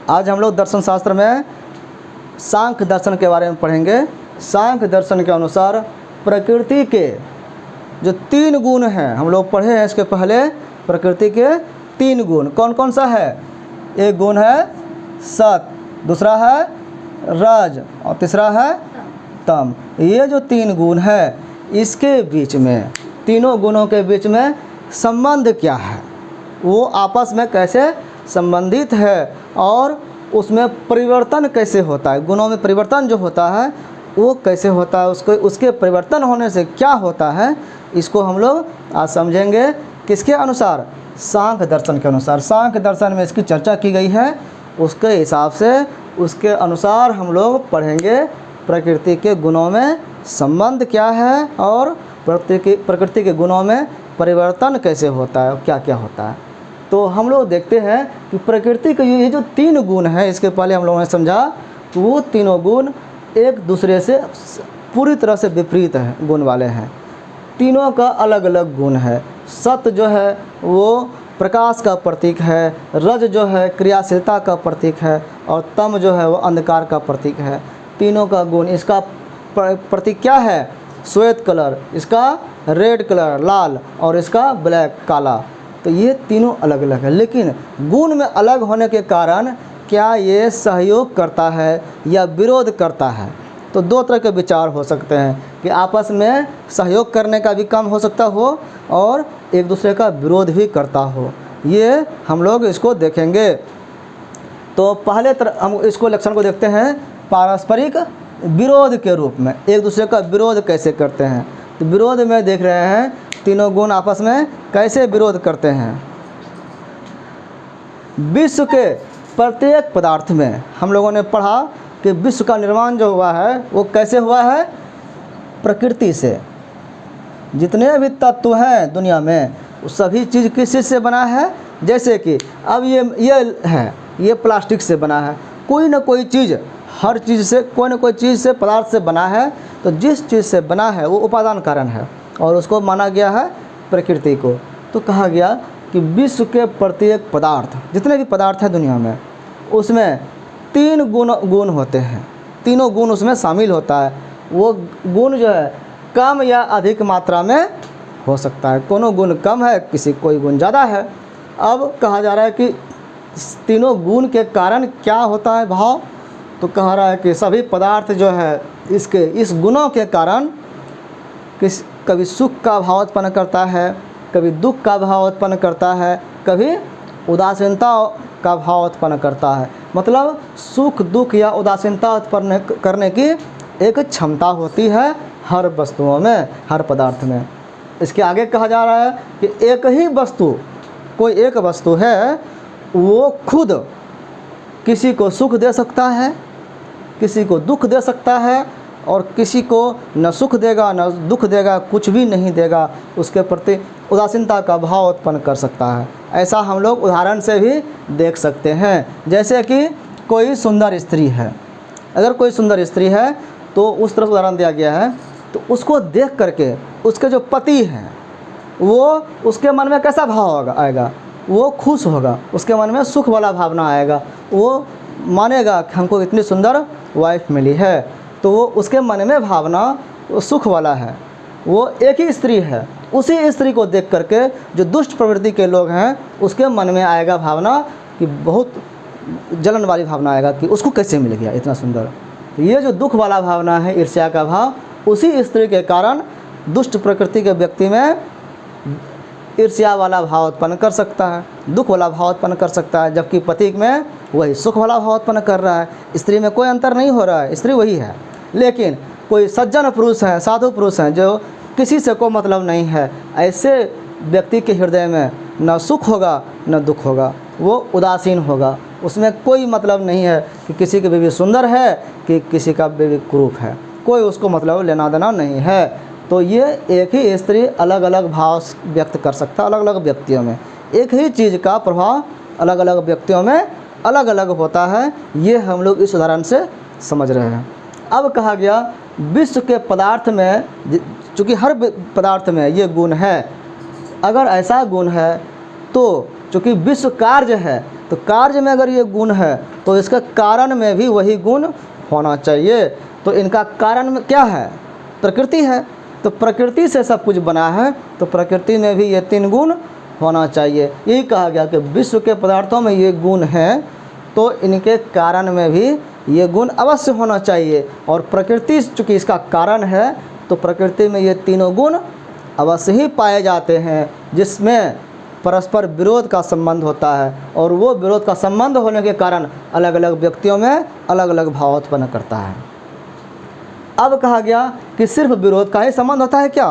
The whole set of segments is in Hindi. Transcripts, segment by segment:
आज हम लोग दर्शन शास्त्र में सांख्य दर्शन के बारे में पढ़ेंगे। सांख्य दर्शन के अनुसार प्रकृति के जो 3 गुण हैं, हम लोग पढ़े हैं इसके पहले, प्रकृति के 3 गुण कौन कौन सा है? एक गुण है सत, दूसरा है रज और तीसरा है तम। ये जो 3 गुण है, इसके बीच में, तीनों गुणों के बीच में संबंध क्या है, वो आपस में कैसे संबंधित है और उसमें परिवर्तन कैसे होता है, गुणों में परिवर्तन जो होता है वो कैसे होता है, उसके परिवर्तन होने से क्या होता है, इसको हम लोग आज समझेंगे। किसके अनुसार? सांख्य दर्शन के अनुसार। सांख्य दर्शन में इसकी चर्चा की गई है, उसके हिसाब से, उसके अनुसार हम लोग पढ़ेंगे प्रकृति के गुणों में संबंध क्या है और प्रकृति के गुणों में परिवर्तन कैसे होता है, क्या क्या होता है। तो हम लोग देखते हैं कि प्रकृति के ये जो 3 गुण हैं, इसके पहले हम लोगों ने समझा कि वो तीनों गुण एक दूसरे से पूरी तरह से विपरीत हैं, गुण वाले हैं। तीनों का अलग अलग गुण है। सत जो है वो प्रकाश का प्रतीक है, रज जो है क्रियाशीलता का प्रतीक है और तम जो है वो अंधकार का प्रतीक है। तीनों का गुण, इसका प्रतीक क्या है? श्वेत कलर, इसका रेड कलर लाल और इसका ब्लैक काला। तो ये तीनों अलग अलग है, लेकिन गुण में अलग होने के कारण क्या ये सहयोग करता है या विरोध करता है? तो 2 तरह के विचार हो सकते हैं कि आपस में सहयोग करने का भी काम हो सकता हो और एक दूसरे का विरोध भी करता हो। ये हम लोग इसको देखेंगे। तो पहले हम इसको लक्षण को देखते हैं पारस्परिक विरोध के रूप में, एक दूसरे का विरोध कैसे करते हैं। तो विरोध में देख रहे हैं तीनों गुण आपस में कैसे विरोध करते हैं। विश्व के प्रत्येक पदार्थ में हम लोगों ने पढ़ा कि विश्व का निर्माण जो हुआ है वो कैसे हुआ है? प्रकृति से। जितने भी तत्व हैं दुनिया में वो सभी चीज़ किस चीज़ से बना है? जैसे कि अब ये है, ये प्लास्टिक से बना है। कोई ना कोई चीज़, हर चीज़ से, कोई ना कोई चीज़ से, पदार्थ से बना है। तो जिस चीज़ से बना है वो उपादान कारण है और उसको माना गया है प्रकृति को। तो कहा गया कि विश्व के प्रत्येक पदार्थ, जितने भी पदार्थ हैं दुनिया में, उसमें 3 गुण होते हैं। तीनों गुण उसमें शामिल होता है। वो गुण जो है कम या अधिक मात्रा में हो सकता है। कोनो गुण कम है, कोई गुण ज़्यादा है। अब कहा जा रहा है कि तीनों गुण के कारण क्या होता है भाव। तो कहा रहा है कि सभी पदार्थ जो है इस गुणों के कारण कभी सुख का भाव उत्पन्न करता है, कभी दुख का भाव उत्पन्न करता है, कभी उदासीनता का भाव उत्पन्न करता है। मतलब सुख दुख या उदासीनता उत्पन्न करने की एक क्षमता होती है हर वस्तुओं में, हर पदार्थ में। इसके आगे कहा जा रहा है कि एक ही वस्तु, कोई एक वस्तु है, वो खुद किसी को सुख दे सकता है, किसी को दुख दे सकता है और किसी को न सुख देगा न दुख देगा, कुछ भी नहीं देगा, उसके प्रति उदासीनता का भाव उत्पन्न कर सकता है। ऐसा हम लोग उदाहरण से भी देख सकते हैं। जैसे कि कोई सुंदर स्त्री है, अगर कोई सुंदर स्त्री है तो उस तरह उदाहरण दिया गया है, तो उसको देख करके उसके जो पति हैं वो, उसके मन में कैसा भाव आएगा? वो खुश होगा, उसके मन में सुख वाला भावना आएगा। वो मानेगा कि हमको इतनी सुंदर वाइफ मिली है, तो वो उसके मन में भावना वो सुख वाला है। वो एक ही स्त्री है, उसी स्त्री को देख करके जो दुष्ट प्रवृत्ति के लोग हैं उसके मन में आएगा भावना कि बहुत जलन वाली भावना आएगा कि उसको कैसे मिल गया इतना सुंदर। तो ये जो दुख वाला भावना है, ईर्ष्या का भाव, उसी स्त्री के कारण दुष्ट प्रकृति के व्यक्ति में ईर्ष्या वाला भाव उत्पन्न कर सकता है, दुख वाला भाव उत्पन्न कर सकता है, जबकि पति में वही सुख वाला भाव उत्पन्न कर रहा है। स्त्री में कोई अंतर नहीं हो रहा है, स्त्री वही है। लेकिन कोई सज्जन पुरुष हैं, साधु पुरुष हैं, जो किसी से कोई मतलब नहीं है, ऐसे व्यक्ति के हृदय में न सुख होगा न दुख होगा, वो उदासीन होगा। उसमें कोई मतलब नहीं है कि किसी की बीवी सुंदर है कि किसी का बीवी कुरूप है, कोई उसको मतलब लेना देना नहीं है। तो ये एक ही स्त्री अलग अलग भाव व्यक्त कर सकता है अलग अलग व्यक्तियों में। एक ही चीज़ का प्रभाव अलग अलग व्यक्तियों में अलग अलग होता है। ये हम लोग इस उदाहरण से समझ रहे हैं। अब कहा गया विश्व के पदार्थ में, चूँकि हर पदार्थ में ये गुण है, अगर ऐसा गुण है तो चूँकि विश्व कार्य है, तो कार्य में अगर ये गुण है तो तो इसका कारण में भी वही गुण होना चाहिए। तो इनका कारण में क्या है? प्रकृति है। तो प्रकृति से सब कुछ बना है, तो प्रकृति में भी ये 3 गुण होना चाहिए। यही कहा गया कि विश्व के पदार्थों में ये गुण हैं, तो इनके कारण में भी ये गुण अवश्य होना चाहिए। और प्रकृति चूँकि इसका कारण है, तो प्रकृति में ये तीनों गुण अवश्य ही पाए जाते हैं, जिसमें परस्पर विरोध का संबंध होता है, और वो विरोध का संबंध होने के कारण अलग अलग व्यक्तियों में अलग अलग भाव उत्पन्न करता है। अब कहा गया कि सिर्फ विरोध का ही संबंध होता है क्या?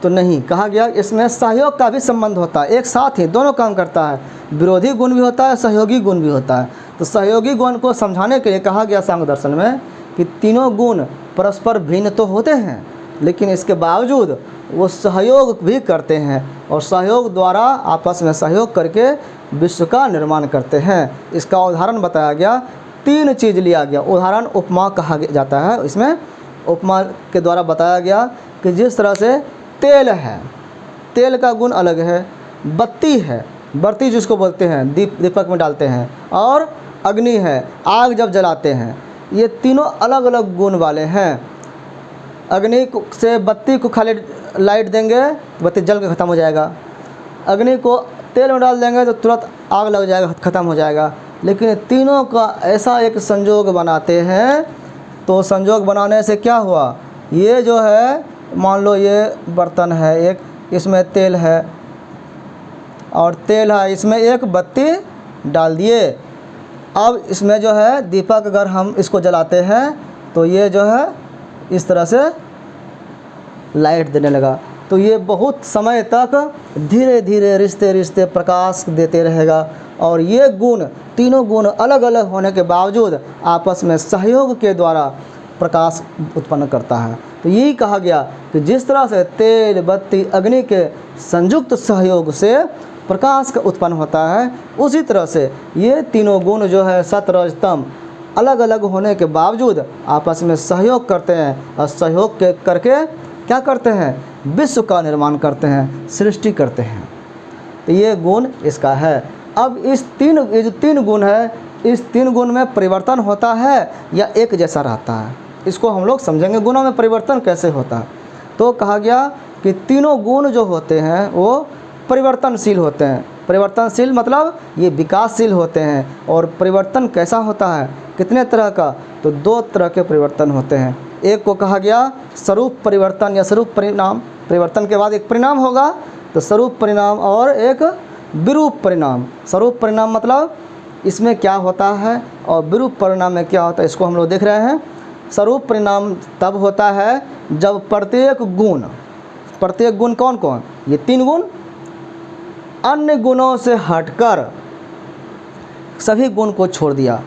तो नहीं, कहा गया इसमें सहयोग का भी संबंध होता है, एक साथ ही दोनों काम करता है। विरोधी गुण भी होता है, सहयोगी गुण भी होता है। तो सहयोगी गुण को समझाने के लिए कहा गया सांख्य दर्शन में कि तीनों गुण परस्पर भिन्न तो होते हैं, लेकिन इसके बावजूद वो सहयोग भी करते हैं, और सहयोग द्वारा आपस में सहयोग करके विश्व का निर्माण करते हैं। इसका उदाहरण बताया गया, 3 चीज़ लिया गया। उदाहरण उपमा कहा जाता है। इसमें उपमा के द्वारा बताया गया कि जिस तरह से तेल है, तेल का गुण अलग है। बत्ती है, बत्ती जिसको बोलते हैं, दीपक में डालते हैं। और अग्नि है, आग जब जलाते हैं। ये तीनों अलग अलग गुण वाले हैं। अग्नि से बत्ती को खाली लाइट देंगे तो बत्ती जल के ख़त्म हो जाएगा। अग्नि को तेल में डाल देंगे तो तुरंत आग लग जाएगा, ख़त्म हो जाएगा। लेकिन तीनों का ऐसा एक संयोग बनाते हैं, तो संयोग बनाने से क्या हुआ? ये जो है, मान लो ये बर्तन है एक, इसमें तेल है और तेल है, इसमें एक बत्ती डाल दिए। अब इसमें जो है दीपक अगर हम इसको जलाते हैं तो ये जो है इस तरह से लाइट देने लगा। तो ये बहुत समय तक धीरे धीरे रिश्ते रिश्ते प्रकाश देते रहेगा। और ये गुण, तीनों गुण अलग अलग होने के बावजूद आपस में सहयोग के द्वारा प्रकाश उत्पन्न करता है। तो यही कहा गया कि जिस तरह से तेल, बत्ती, अग्नि के संयुक्त सहयोग से प्रकाश का उत्पन्न होता है, उसी तरह से ये तीनों गुण जो है सत, रज, तम अलग अलग होने के बावजूद आपस में सहयोग करते हैं, और सहयोग के करके क्या करते हैं? विश्व का निर्माण करते हैं, सृष्टि करते हैं। तो ये गुण इसका है। अब ये जो 3 गुण है, इस 3 गुण में परिवर्तन होता है या एक जैसा रहता है? इसको हम लोग समझेंगे, गुणों में परिवर्तन कैसे होता है। तो कहा गया कि तीनों गुण जो होते हैं वो परिवर्तनशील होते हैं। परिवर्तनशील मतलब ये विकासशील होते हैं। और परिवर्तन कैसा होता है? कितने तरह का? तो 2 तरह के परिवर्तन होते हैं। एक को कहा गया स्वरूप परिवर्तन या स्वरूप परिणाम। परिवर्तन के बाद एक परिणाम होगा, तो स्वरूप परिणाम, और एक विरूप परिणाम। स्वरूप परिणाम मतलब इसमें क्या होता है, और विरूप परिणाम में क्या होता है, इसको हम लोग देख रहे हैं। स्वरूप परिणाम तब होता है जब प्रत्येक गुण कौन कौन? ये 3 गुण अन्य गुणों से हटकर सभी गुण को छोड़ दिया।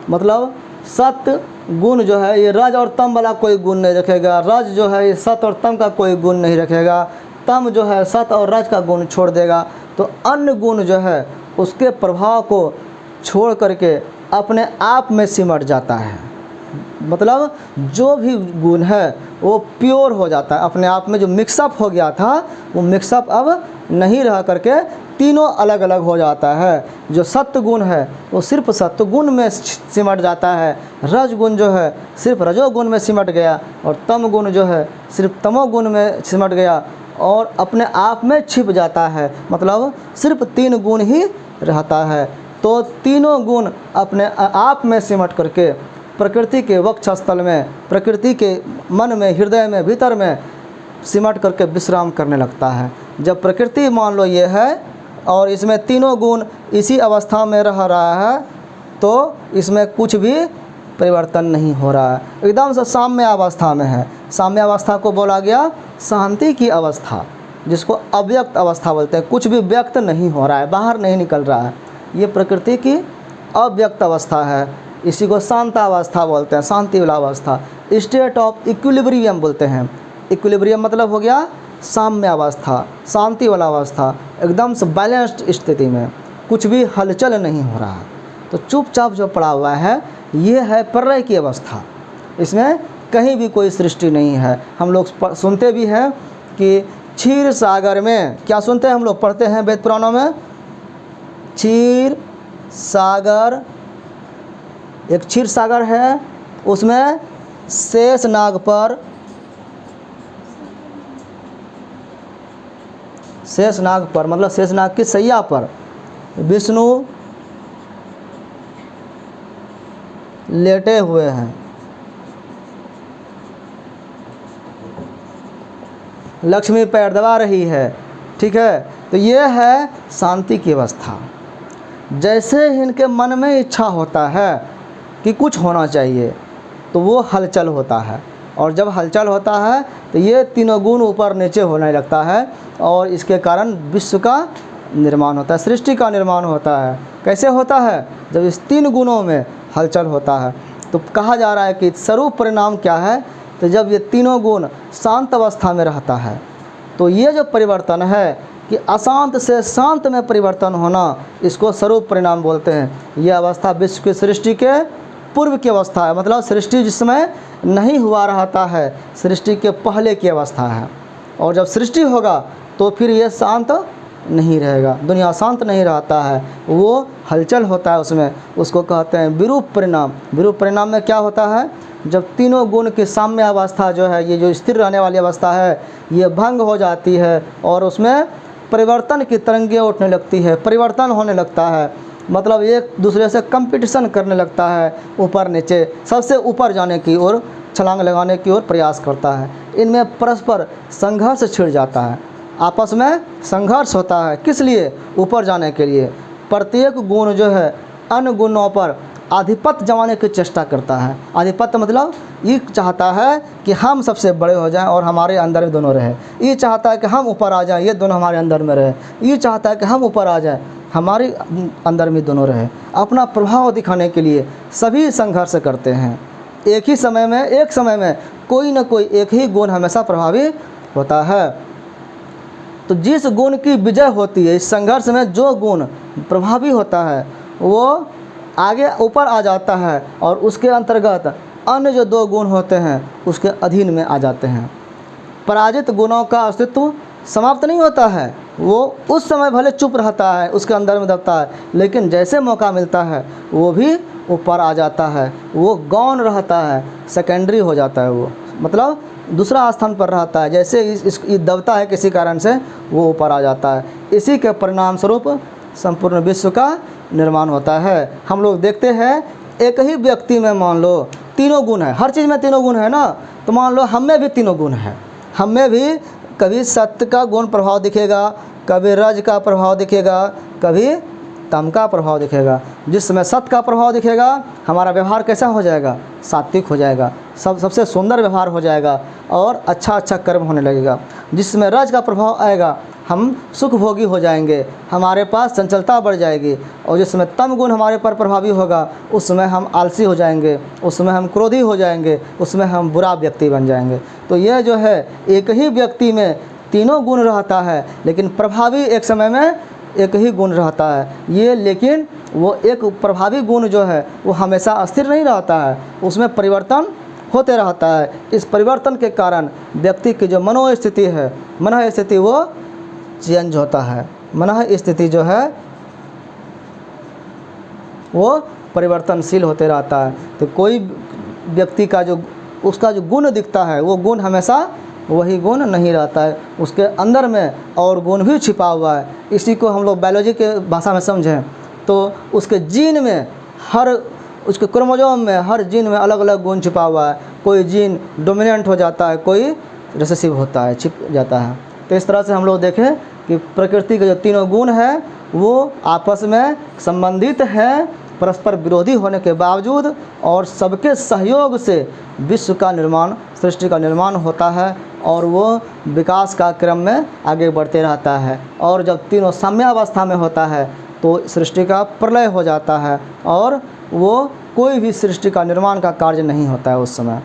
मतलब सत्य गुण जो है ये रज और तम वाला कोई गुण नहीं रखेगा, रज जो है ये सत और तम का कोई गुण नहीं रखेगा, तम जो है सत और रज का गुण छोड़ देगा। तो अन्य गुण जो है उसके प्रभाव को छोड़ करके अपने आप में सिमट जाता है। मतलब जो भी गुण है वो प्योर हो जाता है अपने आप में। जो मिक्सअप हो गया था वो मिक्सअप अब नहीं रह करके तीनों अलग अलग हो जाता है। जो सत्य गुण है वो सिर्फ सत्य गुण में सिमट जाता है, रज गुण जो है सिर्फ रजोगुण में सिमट गया, और तम गुण जो है सिर्फ तमोगुण में सिमट गया और अपने आप में छिप जाता है। मतलब सिर्फ 3 गुण ही रहता है। तो तीनों गुण अपने आप में सिमट करके प्रकृति के वक्षस्थल में, प्रकृति के मन में, हृदय में, भीतर में सिमट करके विश्राम करने लगता है। जब प्रकृति मान लो ये है और इसमें तीनों गुण इसी अवस्था में रह रहा है, तो इसमें कुछ भी परिवर्तन नहीं हो रहा है, एकदम से साम्य अवस्था में है। साम्य अवस्था को बोला गया शांति की अवस्था, जिसको अव्यक्त अवस्था बोलते हैं। कुछ भी व्यक्त नहीं हो रहा है, बाहर नहीं निकल रहा है, ये प्रकृति की अव्यक्त अवस्था है। इसी को शांतावस्था बोलते हैं, शांति वाला अवस्था, स्टेट ऑफ इक्विलिब्रियम बोलते हैं। इक्विलिब्रियम मतलब हो गया साम्य अवस्था, शांति वाला अवस्था, एकदम से बैलेंस्ड स्थिति में कुछ भी हलचल नहीं हो रहा है। तो चुपचाप जो पड़ा हुआ है ये है प्रलय की अवस्था। इसमें कहीं भी कोई सृष्टि नहीं है। हम लोग सुनते भी हैं कि क्षीर सागर में, क्या सुनते हैं हम लोग, पढ़ते हैं वेद पुराणों में, क्षीर सागर एक क्षीर सागर है, उसमें शेष नाग पर मतलब शेष नाग की सैया पर विष्णु लेटे हुए हैं। लक्ष्मी पैर दबा रही है, ठीक है। तो ये है शांति की अवस्था। जैसे ही इनके मन में इच्छा होता है कि कुछ होना चाहिए तो वो हलचल होता है, और जब हलचल होता है तो ये तीनों गुण ऊपर नीचे होने लगता है, और इसके कारण विश्व का निर्माण होता है, सृष्टि का निर्माण होता है। कैसे होता है? जब इस तीन गुणों में हलचल होता है। तो कहा जा रहा है कि स्वरूप परिणाम क्या है? तो जब ये तीनों गुण शांत अवस्था में रहता है तो ये जो परिवर्तन है कि अशांत से शांत में परिवर्तन होना, इसको स्वरूप परिणाम बोलते हैं। यह अवस्था विश्व की सृष्टि के पूर्व की अवस्था है, मतलब सृष्टि जिस समय नहीं हुआ रहता है, सृष्टि के पहले की अवस्था है। और जब सृष्टि होगा तो फिर ये शांत नहीं रहेगा, दुनिया शांत नहीं रहता है, वो हलचल होता है उसमें, उसको कहते हैं विरूप परिणाम। विरूप परिणाम में क्या होता है? जब तीनों गुण की साम्य अवस्था जो है, ये जो स्थिर रहने वाली अवस्था है, ये भंग हो जाती है और उसमें परिवर्तन की तरंगें उठने लगती है, परिवर्तन होने लगता है, मतलब एक दूसरे से कंपटीशन करने लगता है, ऊपर नीचे, सबसे ऊपर जाने की ओर, छलांग लगाने की ओर प्रयास करता है। इनमें परस्पर संघर्ष छिड़ जाता है, आपस में संघर्ष होता है। किस लिए? ऊपर जाने के लिए। प्रत्येक गुण जो है अन्य गुणों पर आधिपत्य जमाने की चेष्टा करता है। आधिपत्य मतलब ये चाहता है कि हम सबसे बड़े हो जाएं और हमारे अंदर में दोनों रहे। ये चाहता है कि हम ऊपर आ जाएं, ये दोनों हमारे अंदर में रहे। ये चाहता है कि हम ऊपर आ जाएं, हमारे अंदर में दोनों रहे। अपना प्रभाव दिखाने के लिए सभी संघर्ष करते हैं। एक समय में कोई न कोई एक ही गुण हमेशा प्रभावी होता है। तो जिस गुण की विजय होती है, इस संघर्ष में जो गुण प्रभावी होता है वो आगे ऊपर आ जाता है, और उसके अंतर्गत अन्य जो दो गुण होते हैं उसके अधीन में आ जाते हैं। पराजित गुणों का अस्तित्व समाप्त नहीं होता है, वो उस समय भले चुप रहता है, उसके अंदर में दबता है, लेकिन जैसे मौका मिलता है वो भी ऊपर आ जाता है, वो गौण रहता है, सेकेंडरी हो जाता है, वो मतलब दूसरा स्थान पर रहता है। जैसे इस दबता है किसी कारण से, वो ऊपर आ जाता है। इसी के परिणाम स्वरूप संपूर्ण विश्व का निर्माण होता है। हम लोग देखते हैं एक ही व्यक्ति में मान लो तीनों गुण है, हर चीज़ में तीनों गुण है ना, तो मान लो हम में भी तीनों गुण है। हम में भी कभी सत्य का गुण प्रभाव दिखेगा, कभी रज का प्रभाव दिखेगा, कभी तम का प्रभाव दिखेगा। जिस समय सत्य का प्रभाव दिखेगा हमारा व्यवहार कैसा हो जाएगा? सात्विक हो जाएगा, सबसे सुंदर व्यवहार हो जाएगा और अच्छा कर्म होने लगेगा। जिस समय रज का प्रभाव आएगा हम सुख भोगी हो जाएंगे, हमारे पास चंचलता बढ़ जाएगी। और जिस समय तम गुण हमारे पर प्रभावी होगा उस समय हम आलसी हो जाएंगे, उस समय हम क्रोधी हो जाएंगे, उस समय हम बुरा व्यक्ति बन जाएंगे। तो यह जो है एक ही व्यक्ति में तीनों गुण रहता है, लेकिन प्रभावी एक समय में एक ही गुण रहता है ये। लेकिन वो एक प्रभावी गुण जो है वो हमेशा स्थिर नहीं रहता है, उसमें परिवर्तन होते रहता है। इस परिवर्तन के कारण व्यक्ति की जो मनोस्थिति है, मन स्थिति वो चेंज होता है। मन स्थिति जो है वो परिवर्तनशील होते रहता है। तो कोई व्यक्ति का जो उसका जो गुण दिखता है वो गुण हमेशा वही गुण नहीं रहता है, उसके अंदर में और गुण भी छिपा हुआ है। इसी को हम लोग बायोलॉजी के भाषा में समझें तो उसके जीन में, हर उसके क्रोमोसोम में, हर जीन में अलग अलग गुण छिपा हुआ है। कोई जीन डोमिनेंट हो जाता है, कोई रिसेसिव होता है, छिप जाता है। तो इस तरह से हम लोग देखें कि प्रकृति के जो तीनों गुण हैं वो आपस में संबंधित हैं, परस्पर विरोधी होने के बावजूद, और सबके सहयोग से विश्व का निर्माण, सृष्टि का निर्माण होता है और वो विकास का क्रम में आगे बढ़ते रहता है। और जब तीनों साम्यावस्था में होता है तो सृष्टि का प्रलय हो जाता है और वो कोई भी सृष्टि का निर्माण का कार्य नहीं होता है उस समय।